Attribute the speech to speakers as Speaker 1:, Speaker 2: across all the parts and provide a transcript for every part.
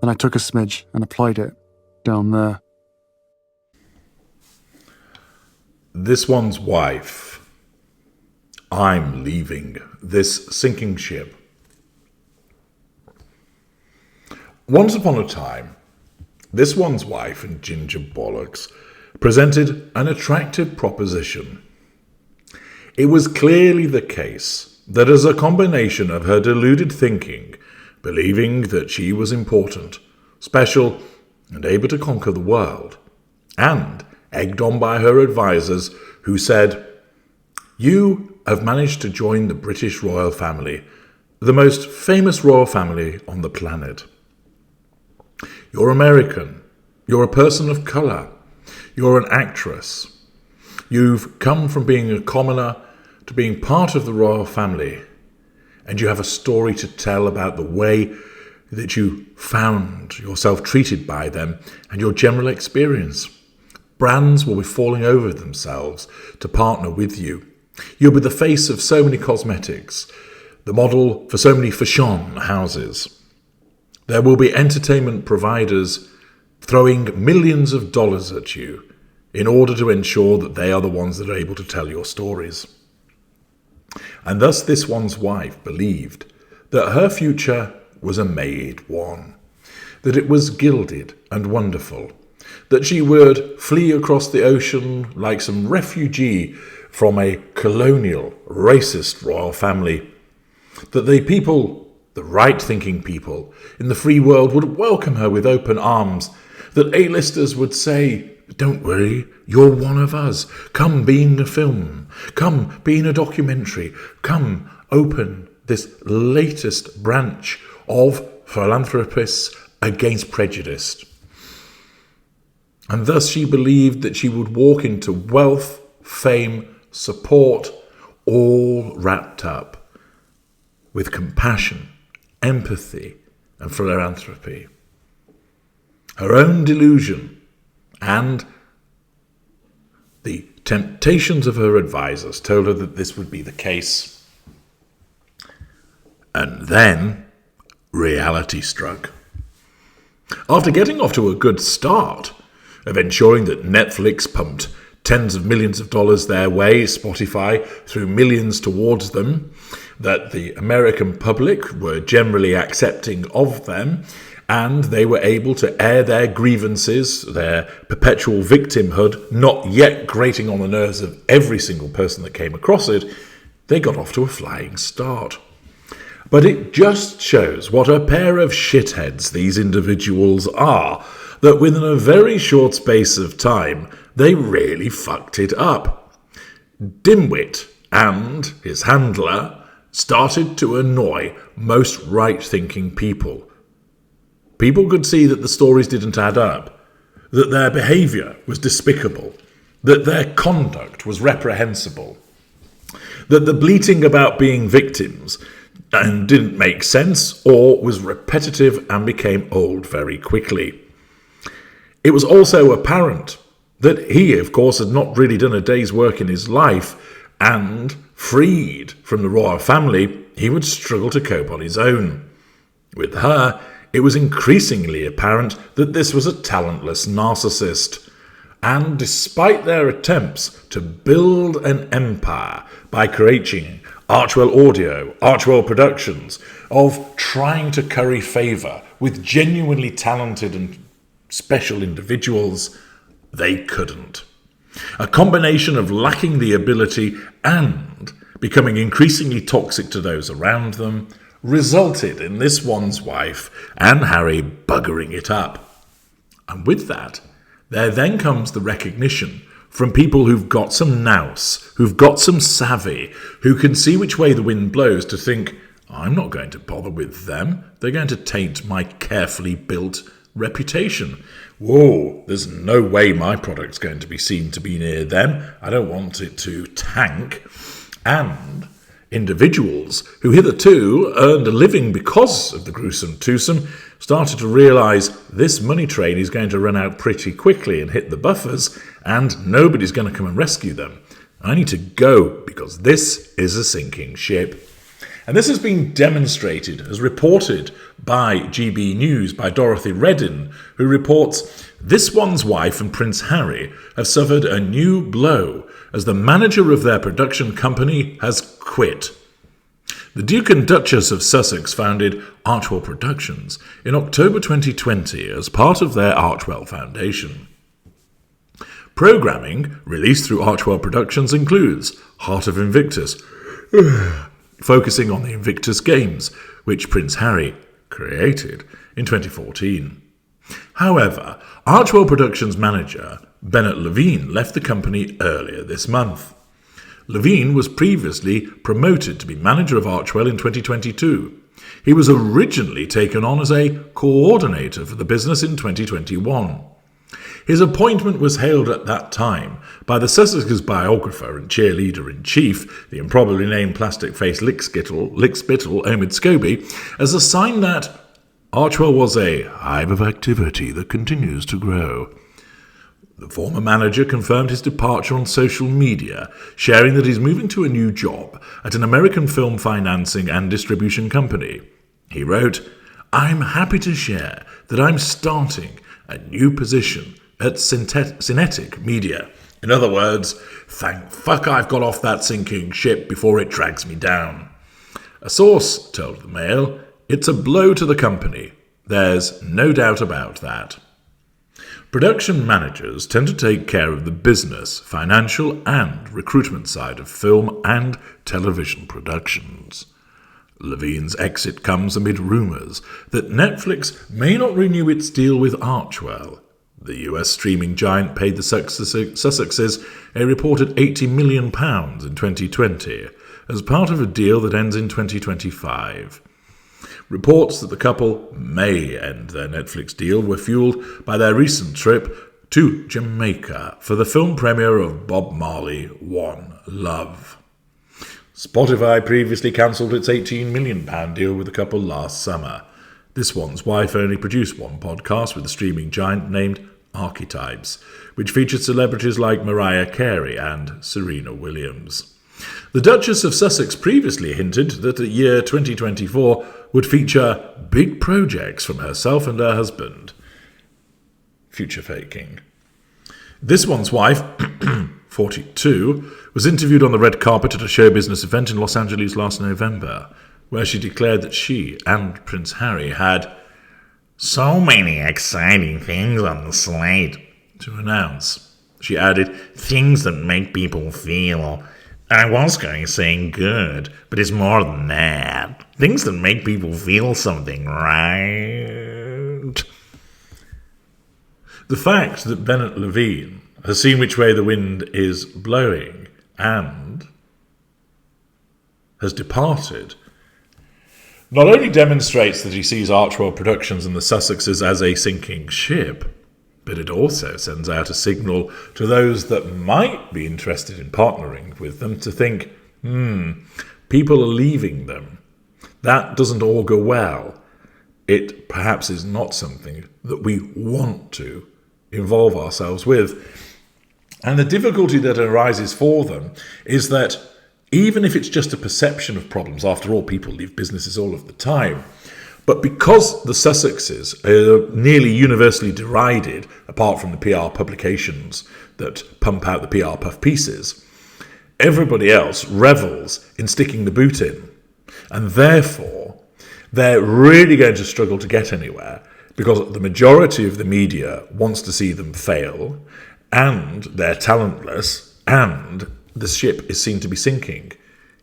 Speaker 1: Then I took a smidge and applied it down there.
Speaker 2: This one's wife. I'm leaving this sinking ship. Once upon a time, this one's wife and Ginger Bollocks presented an attractive proposition. It was clearly the case that as a combination of her deluded thinking, believing that she was important, special, and able to conquer the world, and egged on by her advisors who said, "You have managed to join the British royal family, the most famous royal family on the planet. You're American, you're a person of colour, you're an actress. You've come from being a commoner to being part of the royal family, and you have a story to tell about the way that you found yourself treated by them and your general experience. Brands will be falling over themselves to partner with you. You'll be the face of so many cosmetics, the model for so many fashion houses. There will be entertainment providers throwing millions of dollars at you in order to ensure that they are the ones that are able to tell your stories." And thus this one's wife believed that her future was a made one, that it was gilded and wonderful, that she would flee across the ocean like some refugee from a colonial, racist royal family, that the people, the right-thinking people in the free world would welcome her with open arms, that A-listers would say, "Don't worry, you're one of us. Come be in a film. Come be in a documentary. Come open this latest branch of philanthropists against prejudice." And thus she believed that she would walk into wealth, fame, support, all wrapped up with compassion, empathy, and philanthropy. Her own delusion and the temptations of her advisors told her that this would be the case. And then reality struck. After getting off to a good start of ensuring that Netflix pumped tens of millions of dollars their way, Spotify threw millions towards them, that the American public were generally accepting of them, and they were able to air their grievances, their perpetual victimhood, not yet grating on the nerves of every single person that came across it, they got off to a flying start. But it just shows what a pair of shitheads these individuals are, that within a very short space of time, they really fucked it up. Dimwit and his handler started to annoy most right-thinking people. People could see that the stories didn't add up, that their behaviour was despicable, that their conduct was reprehensible, that the bleating about being victims and didn't make sense or was repetitive and became old very quickly. It was also apparent that he, of course, had not really done a day's work in his life, and freed from the royal family, he would struggle to cope on his own. With her, it was increasingly apparent that this was a talentless narcissist, and despite their attempts to build an empire by creating Archwell Audio, Archwell Productions, of trying to curry favour with genuinely talented and special individuals, they couldn't. A combination of lacking the ability and becoming increasingly toxic to those around them resulted in this one's wife and Harry buggering it up. And with that, there then comes the recognition from people who've got some nous, who've got some savvy, who can see which way the wind blows to think, I'm not going to bother with them. They're going to taint my carefully built reputation. Whoa, there's no way my product's going to be seen to be near them. I don't want it to tank. And individuals who hitherto earned a living because of the gruesome twosome started to realise this money train is going to run out pretty quickly and hit the buffers, and nobody's going to come and rescue them. I need to go because this is a sinking ship. And this has been demonstrated, as reported by GB News by Dorothy Reddin, who reports, "This one's wife and Prince Harry have suffered a new blow as the manager of their production company has quit." The Duke and Duchess of Sussex founded Archwell Productions in October 2020 as part of their Archwell Foundation. Programming released through Archwell Productions includes Heart of Invictus, focusing on the Invictus Games, which Prince Harry created in 2014. However, Archwell Productions manager Bennett Levine left the company earlier this month. Levine was previously promoted to be manager of Archwell in 2022. He was originally taken on as a coordinator for the business in 2021. His appointment was hailed at that time by the Sussexes biographer and cheerleader-in-chief, the improbably named plastic-faced lickspittle Omid Scobie, as a sign that Archwell was a hive of activity that continues to grow. The former manager confirmed his departure on social media, sharing that he's moving to a new job at an American film financing and distribution company. He wrote, "I'm happy to share that I'm starting a new position at Cinetic Media. In other words, thank fuck I've got off that sinking ship before it drags me down." A source told the Mail, "It's a blow to the company. There's no doubt about that." Production managers tend to take care of the business, financial and recruitment side of film and television productions. Levine's exit comes amid rumours that Netflix may not renew its deal with Archwell. The US streaming giant paid the Sussexes a reported £80 million in 2020 as part of a deal that ends in 2025. Reports that the couple may end their Netflix deal were fueled by their recent trip to Jamaica for the film premiere of Bob Marley, One Love. Spotify previously cancelled its £18 million deal with the couple last summer. This one's wife only produced one podcast with the streaming giant named Archetypes, which featured celebrities like Mariah Carey and Serena Williams. The Duchess of Sussex previously hinted that the year 2024 would feature big projects from herself and her husband. Future faking. This one's wife, 42, was interviewed on the red carpet at a show business event in Los Angeles last November, where she declared that she and Prince Harry had so many exciting things on the slate to announce. She added, "Things that make people feel, I was going to say good, but it's more than that. Things that make people feel something, right?" The fact that Bennett Levine has seen which way the wind is blowing and has departed not only demonstrates that he sees Archwell Productions and the Sussexes as a sinking ship, but it also sends out a signal to those that might be interested in partnering with them to think, people are leaving them. That doesn't augur well. It perhaps is not something that we want to involve ourselves with. And the difficulty that arises for them is that even if it's just a perception of problems, after all, people leave businesses all of the time, but because the Sussexes are nearly universally derided, apart from the PR publications that pump out the PR puff pieces, everybody else revels in sticking the boot in. And therefore, they're really going to struggle to get anywhere because the majority of the media wants to see them fail, and they're talentless, and the ship is seen to be sinking.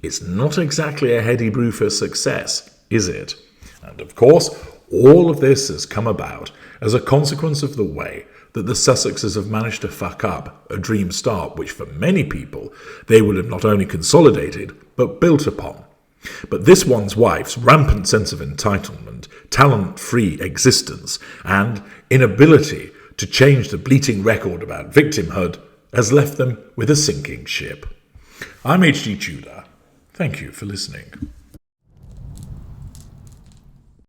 Speaker 2: It's not exactly a heady brew for success, is it? And of course, all of this has come about as a consequence of the way that the Sussexes have managed to fuck up a dream start, which for many people they would have not only consolidated, but built upon. But this one's wife's rampant sense of entitlement, talent-free existence, and inability to change the bleating record about victimhood has left them with a sinking ship. I'm H.G. Tudor. Thank you for listening.